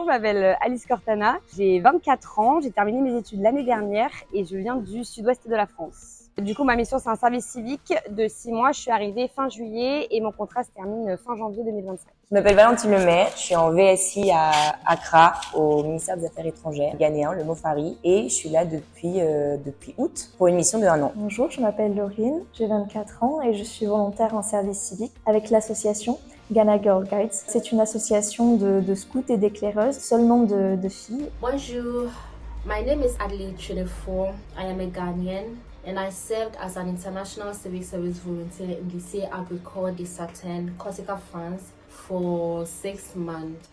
je m'appelle Alice Cortana, j'ai 24 ans, j'ai terminé mes études l'année dernière et je viens du sud-ouest de la France. Du coup, ma mission, c'est un service civique de 6 mois. Je suis arrivée fin juillet et mon contrat se termine fin janvier 2025. Je m'appelle Valentine Lemay, je suis en VSI à Accra, au ministère des Affaires étrangères ghanéen, le Mofari, et je suis là depuis août pour une mission de 1 an. Bonjour, je m'appelle Laurine, j'ai 24 ans et je suis volontaire en service civique avec l'association Ghana Girl Guides. C'est une association de scouts et d'éclaireuses, seulement de filles. Bonjour, my name is Adelaide Chinefo. I am a Ghanaian and I served as an international civil service volunteer in lycée agricole de Saturne, Corsica, France for 6 months.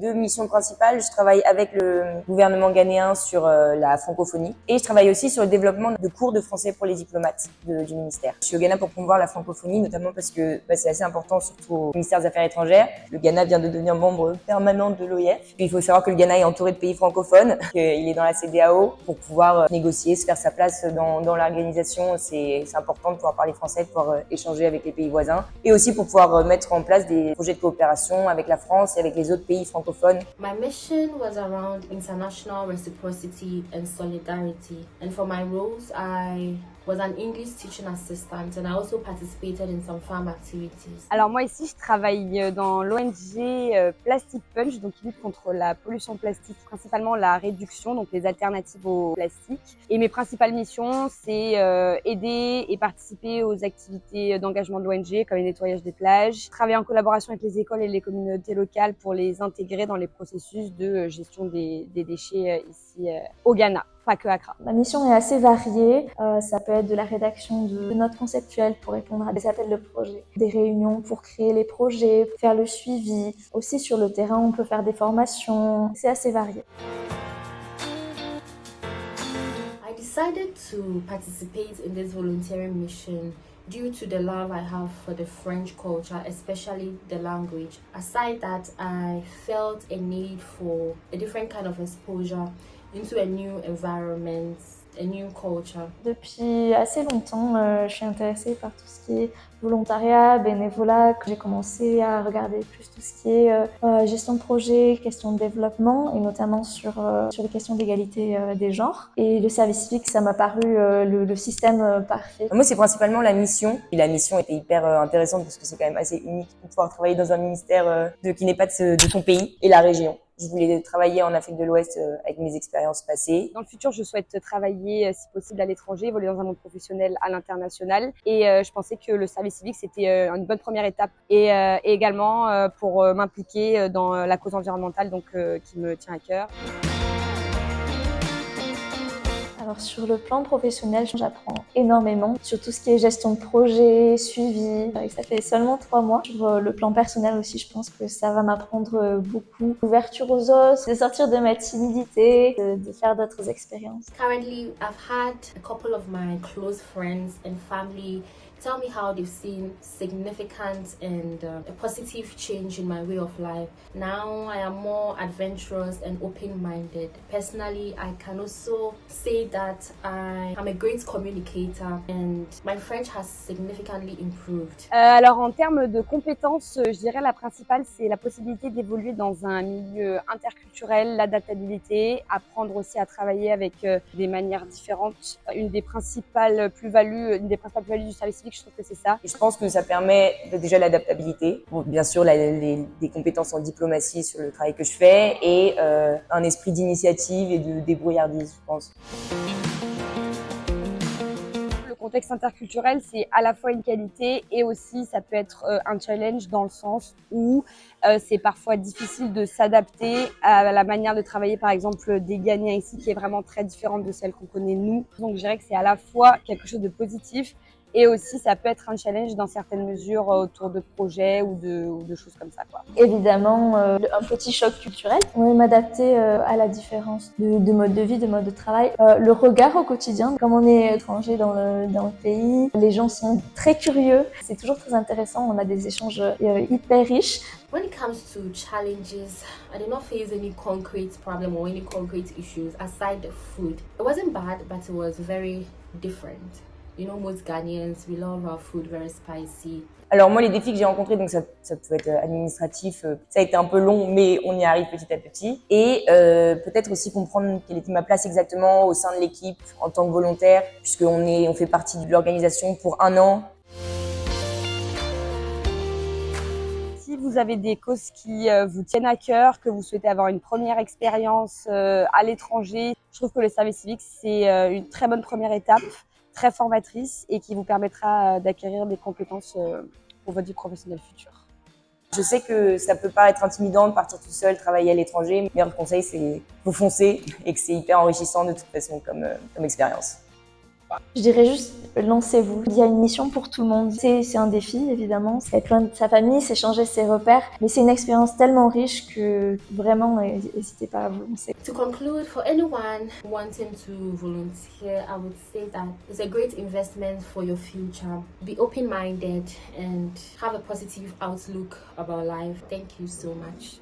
Deux missions principales, je travaille avec le gouvernement ghanéen sur la francophonie et je travaille aussi sur le développement de cours de français pour les diplomates du ministère. Je suis au Ghana pour promouvoir la francophonie, notamment parce que c'est assez important, surtout au ministère des Affaires étrangères. Le Ghana vient de devenir membre permanent de l'OIF. Puis il faut savoir que le Ghana est entouré de pays francophones, qu'il est dans la CEDEAO pour pouvoir négocier, se faire sa place dans l'organisation. C'est important de pouvoir parler français, de pouvoir échanger avec les pays voisins et aussi pour pouvoir mettre en place des projets de coopération avec la France et avec les autres pays francophones. My mission was around international reciprocity and solidarity, and for my roles, I was an English teaching assistant and I also participated in some farm activities. Alors moi ici, je travaille dans l'ONG Plastic Punch, donc qui lutte contre la pollution plastique, principalement la réduction, donc les alternatives au plastique. Et mes principales missions, c'est aider et participer aux activités d'engagement de l'ONG, comme le nettoyage des plages, travailler en collaboration avec les écoles et les communautés locales pour les intégrer dans les processus de gestion des déchets ici au Ghana. Pas que Accra. Ma mission est assez variée. Ça peut être de la rédaction de notes conceptuelles pour répondre à des appels de projets, des réunions pour créer les projets, faire le suivi. Aussi sur le terrain, on peut faire des formations. C'est assez varié. I decided to participate in this volunteering mission due to the love I have for the French culture, especially the language. Aside that, I felt a need for a different kind of exposure into a new environment, a new culture. Depuis assez longtemps, je suis intéressée par tout ce qui est volontariat, bénévolat. J'ai commencé à regarder plus tout ce qui est gestion de projet, questions de développement et notamment sur les questions d'égalité des genres. Et le service civique, ça m'a paru le système parfait. Moi, c'est principalement la mission. Et la mission était hyper intéressante parce que c'est quand même assez unique de pouvoir travailler dans un ministère qui n'est pas de son pays et la région. Je voulais travailler en Afrique de l'Ouest avec mes expériences passées. Dans le futur, je souhaite travailler, si possible, à l'étranger, évoluer dans un monde professionnel à l'international. Et je pensais que le service civique, c'était une bonne première étape. Et également pour m'impliquer dans la cause environnementale, donc qui me tient à cœur. Alors sur le plan professionnel, j'apprends énormément sur tout ce qui est gestion de projet, suivi. Ça fait seulement 3 mois. Sur le plan personnel aussi, je pense que ça va m'apprendre beaucoup. Ouverture aux autres, de sortir de ma timidité, de faire d'autres expériences. Currently, I've had a couple of my close friends and family tell me how they've seen significant and a positive change in my way of life. Now I am more adventurous and open-minded. Personally, I can also say that I am a great communicator and my French has significantly improved. Alors en termes de compétences, je dirais la principale, c'est la possibilité d'évoluer dans un milieu interculturel, l'adaptabilité, apprendre aussi à travailler avec des manières différentes. Une des principales plus-values du service civique, je trouve que c'est ça. Et je pense que ça permet déjà l'adaptabilité, bon, bien sûr des compétences en diplomatie sur le travail que je fais et un esprit d'initiative et de débrouillardise, je pense. Le contexte interculturel, c'est à la fois une qualité et aussi ça peut être un challenge dans le sens où c'est parfois difficile de s'adapter à la manière de travailler, par exemple, des Ghanéens ici, qui est vraiment très différente de celle qu'on connaît nous. Donc je dirais que c'est à la fois quelque chose de positif et aussi ça peut être un challenge dans certaines mesures autour de projets ou de choses comme ça, quoi. Évidemment, un petit choc culturel. On va m'adapter à la différence de mode de vie, de mode de travail. Le regard au quotidien, comme on est étranger dans le pays, les gens sont très curieux. C'est toujours très intéressant, on a des échanges hyper riches. When it comes to challenges, I did not face any concrete problem or any concrete issues aside the food. It wasn't bad, but it was very different. You know, most Ghanaians, we love our food very spicy. Alors moi, les défis que j'ai rencontrés, donc ça pouvait être administratif, ça a été un peu long, mais on y arrive petit à petit. Et peut-être aussi comprendre quelle était ma place exactement au sein de l'équipe en tant que volontaire, puisqu'on fait partie de l'organisation pour 1 an. Si vous avez des causes qui vous tiennent à cœur, que vous souhaitez avoir une première expérience à l'étranger, je trouve que le service civique, c'est une très bonne première étape, très formatrice et qui vous permettra d'acquérir des compétences pour votre vie professionnelle future. Je sais que ça peut paraître intimidant de partir tout seul, travailler à l'étranger. Le meilleur conseil, c'est faut foncer et que c'est hyper enrichissant de toute façon comme expérience. Je dirais juste, lancez-vous. Il y a une mission pour tout le monde. C'est un défi, évidemment. C'est être loin de sa famille, c'est changer ses repères. Mais c'est une expérience tellement riche que vraiment, n'hésitez pas à vous lancer. To conclude, for anyone wanting to volunteer, I would say that it's a great investment for your future. Be open-minded and have a positive outlook about life. Thank you so much.